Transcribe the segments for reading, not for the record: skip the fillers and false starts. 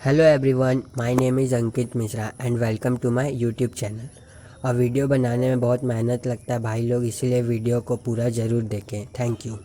Hello everyone, my name is Ankit Mishra and welcome to my YouTube channel. और video बनाने में बहुत मेहनत लगता है भाई लोग, इसीलिए वीडियो को पूरा ज़रूर देखें। Thank you.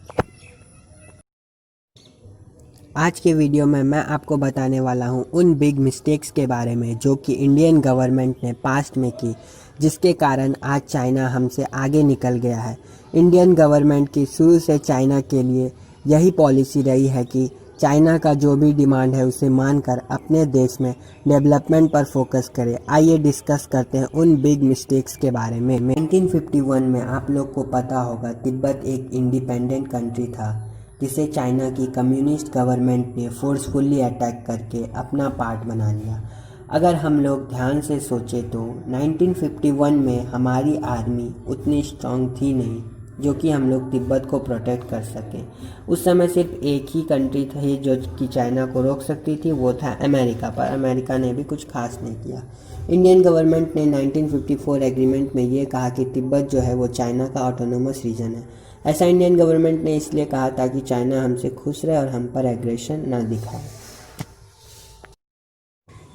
आज के वीडियो में मैं आपको बताने वाला हूं उन बिग मिस्टेक्स के बारे में जो कि इंडियन गवर्नमेंट ने पास्ट में की, जिसके कारण आज चाइना हमसे आगे निकल गया है। इंडियन गवर्नमेंट की शुरू से चाइना के लिए यही पॉलिसी रही है कि चाइना का जो भी डिमांड है उसे मानकर अपने देश में डेवलपमेंट पर फोकस करे। आइए डिस्कस करते हैं उन बिग मिस्टेक्स के बारे में। 1951 में आप लोग को पता होगा, तिब्बत एक इंडिपेंडेंट कंट्री था जिसे चाइना की कम्युनिस्ट गवर्नमेंट ने फोर्सफुली अटैक करके अपना पार्ट बना लिया। अगर हम लोग ध्यान से सोचें तो 1951 में हमारी आर्मी उतनी स्ट्रांग थी नहीं जो कि हम लोग तिब्बत को प्रोटेक्ट कर सकें। उस समय सिर्फ एक ही कंट्री थी जो कि चाइना को रोक सकती थी, वो था अमेरिका, पर अमेरिका ने भी कुछ खास नहीं किया। इंडियन गवर्नमेंट ने 1954 एग्रीमेंट में ये कहा कि तिब्बत जो है वो चाइना का ऑटोनोमस रीजन है। ऐसा इंडियन गवर्नमेंट ने इसलिए कहा ताकि चाइना हमसे खुश रहे और हम पर एग्रेशन ना दिखाए।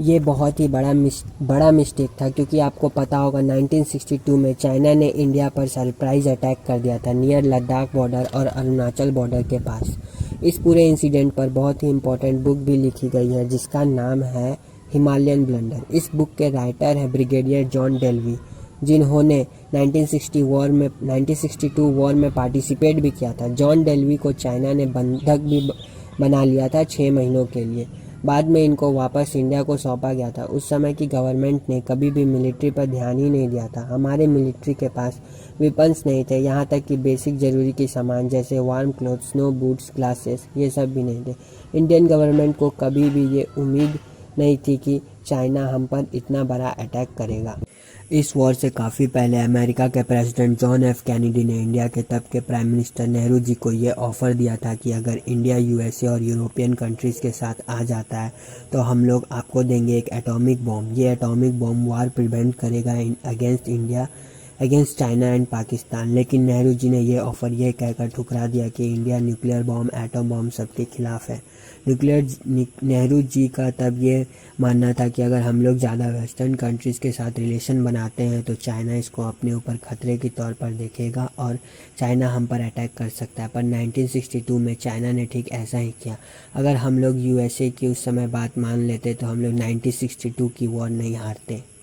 ये बहुत ही बड़ा मिस्टेक था, क्योंकि आपको पता होगा 1962 में चाइना ने इंडिया पर सरप्राइज अटैक कर दिया था नियर लद्दाख बॉर्डर और अरुणाचल बॉर्डर के पास। इस पूरे इंसिडेंट पर बहुत ही इम्पोर्टेंट बुक भी लिखी गई है जिसका नाम है हिमालयन ब्लंडर। इस बुक के राइटर हैं ब्रिगेडियर जॉन डेल्वी, जिन्होंने 1962 वॉर में पार्टिसिपेट भी किया था। जॉन डेल्वी को चाइना ने बंधक भी बना लिया था 6 महीनों के लिए। बाद में इनको वापस इंडिया को सौंपा गया था। उस समय की गवर्नमेंट ने कभी भी मिलिट्री पर ध्यान ही नहीं दिया था। हमारे मिलिट्री के पास वेपन्स नहीं थे, यहाँ तक कि बेसिक ज़रूरी की सामान जैसे warm cloth, snow boots, glasses, ये सब भी नहीं थे। इंडियन गवर्नमेंट को कभी भी ये उम्मीद नहीं थी कि चाइना हम पर इतना बड़ा अटैक करेगा। इस वॉर से काफ़ी पहले अमेरिका के प्रेसिडेंट जॉन एफ कैनेडी ने इंडिया के तब के प्राइम मिनिस्टर नेहरू जी को ये ऑफ़र दिया था कि अगर इंडिया यूएसए और यूरोपियन कंट्रीज़ के साथ आ जाता है तो हम लोग आपको देंगे एक एटॉमिक बॉम्ब। ये एटॉमिक बॉम्ब वार प्रिवेंट करेगा अगेंस्ट चाइना एंड पाकिस्तान। लेकिन नेहरू जी ने ये ऑफ़र ये कहकर ठुकरा दिया कि India nuclear bomb, atom bomb सबके खिलाफ है। नेहरू जी का तब ये मानना था कि अगर हम लोग ज़्यादा वेस्टर्न कंट्रीज़ के साथ रिलेशन बनाते हैं तो चाइना इसको अपने ऊपर खतरे के तौर पर देखेगा और चाइना हम पर अटैक कर सकता है। पर 1962 में चाइना ने ठीक ऐसा ही किया। अगर हम लोग यूएसए की उस समय बात मान लेते तो हम लोग 1962 की वॉर नहीं हारते।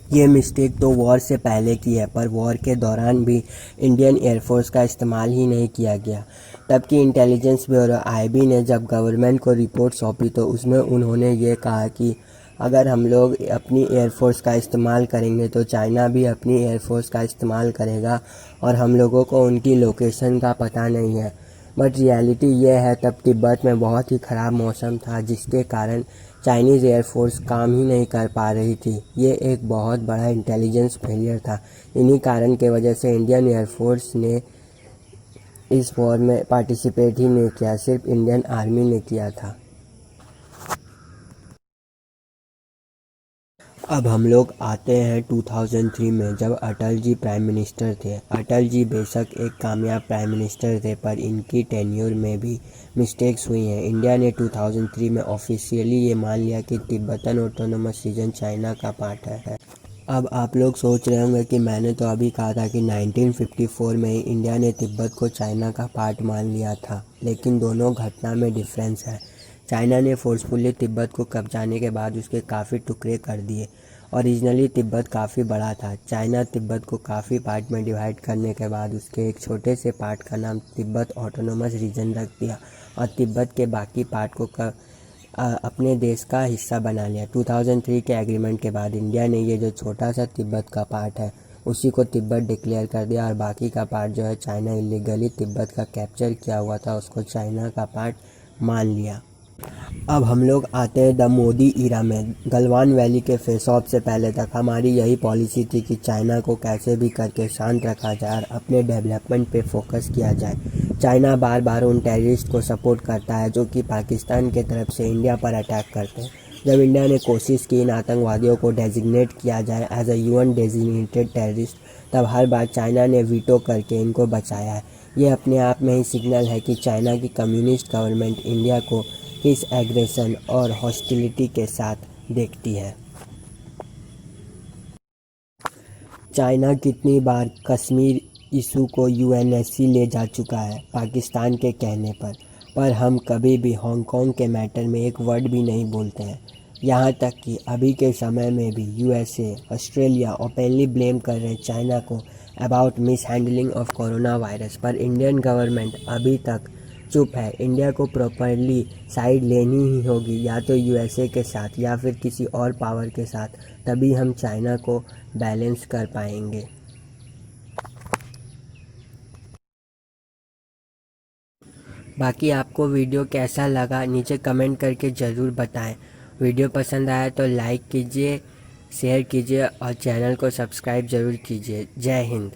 ये मिस्टेक तो वॉर से पहले की है, पर वॉर के दौरान भी इंडियन एयरफोर्स का इस्तेमाल ही नहीं किया गया। तब की इंटेलिजेंस ब्यूरो आईबी ने जब गवर्नमेंट को रिपोर्ट सौंपी तो उसमें उन्होंने ये कहा कि अगर हम लोग अपनी एयरफोर्स का इस्तेमाल करेंगे तो चाइना भी अपनी एयरफोर्स का इस्तेमाल करेगा और हम लोगों को उनकी लोकेशन का पता नहीं है। बट रियलिटी ये है, तब तिब्बत में बहुत ही ख़राब मौसम था जिसके कारण चाइनीज़ एयरफोर्स काम ही नहीं कर पा रही थी। ये एक बहुत बड़ा इंटेलिजेंस फेलियर था। इन्हीं कारण के वजह से इंडियन एयरफोर्स ने इस वॉर में पार्टिसिपेट ही नहीं किया, सिर्फ इंडियन आर्मी ने किया था। अब हम लोग आते हैं 2003 में, जब अटल जी प्राइम मिनिस्टर थे। अटल जी बेशक एक कामयाब प्राइम मिनिस्टर थे, पर इनकी टेन्योर में भी मिस्टेक्स हुई हैं। इंडिया ने 2003 में ऑफिशियली ये मान लिया कि तिब्बतन ऑटोनोमस रीजन चाइना का पार्ट है। अब आप लोग सोच रहे होंगे कि मैंने तो अभी कहा था कि 1954 में ही इंडिया ने तिब्बत को चाइना का पार्ट मान लिया था, लेकिन दोनों घटना में डिफरेंस है। चाइना ने फोर्सफुली तिब्बत को कब्जाने के बाद उसके काफ़ी टुकड़े कर दिए। ओरिजिनली तिब्बत काफ़ी बड़ा था। चाइना तिब्बत को काफ़ी पार्ट में डिवाइड करने के बाद उसके एक छोटे से पार्ट का नाम तिब्बत ऑटोनोमस रीजन रख दिया और तिब्बत के बाकी पार्ट को अपने देश का हिस्सा बना लिया। 2003 के एग्रीमेंट के बाद इंडिया ने ये जो छोटा सा तिब्बत का पार्ट है उसी को तिब्बत डिक्लेयर कर दिया और बाकी का पार्ट जो है चाइना इलीगली तिब्बत का कैप्चर किया हुआ था उसको चाइना का पार्ट मान लिया। अब हम लोग आते हैं द मोदी ईरा में। गलवान वैली के फेस ऑफ से पहले तक हमारी यही पॉलिसी थी कि चाइना को कैसे भी करके शांत रखा जाए और अपने डेवलपमेंट पे फोकस किया जाए। चाइना बार बार उन टेररिस्ट को सपोर्ट करता है जो कि पाकिस्तान के तरफ से इंडिया पर अटैक करते हैं। जब इंडिया ने कोशिश की इन आतंकवादियों को डेजिग्नेट किया जाए as a UN designated terrorist, तब हर बार चाइना ने वीटो करके इनको बचाया है। ये अपने आप में ही सिग्नल है कि चाइना की कम्युनिस्ट गवर्नमेंट इंडिया को किस एग्रेशन और हॉस्टिलिटी के साथ देखती है। चाइना कितनी बार कश्मीर इशू को यूएनएससी ले जा चुका है पाकिस्तान के कहने पर हम कभी भी हांगकांग के मैटर में एक वर्ड भी नहीं बोलते हैं। यहाँ तक कि अभी के समय में भी यूएसए, ऑस्ट्रेलिया ओपनली ब्लेम कर रहे चाइना को about miss handling of corona virus, पर इंडियन गवर्नमेंट अभी तक चुप है। इंडिया को प्रॉपरली साइड लेनी ही होगी, या तो यूएसए के साथ या फिर किसी और पावर के साथ, तभी हम चाइना को बैलेंस कर पाएंगे। बाकी आपको वीडियो कैसा लगा नीचे कमेंट करके ज़रूर बताएं। वीडियो पसंद आया तो लाइक कीजिए, शेयर कीजिए और चैनल को सब्सक्राइब ज़रूर कीजिए। जय हिंद।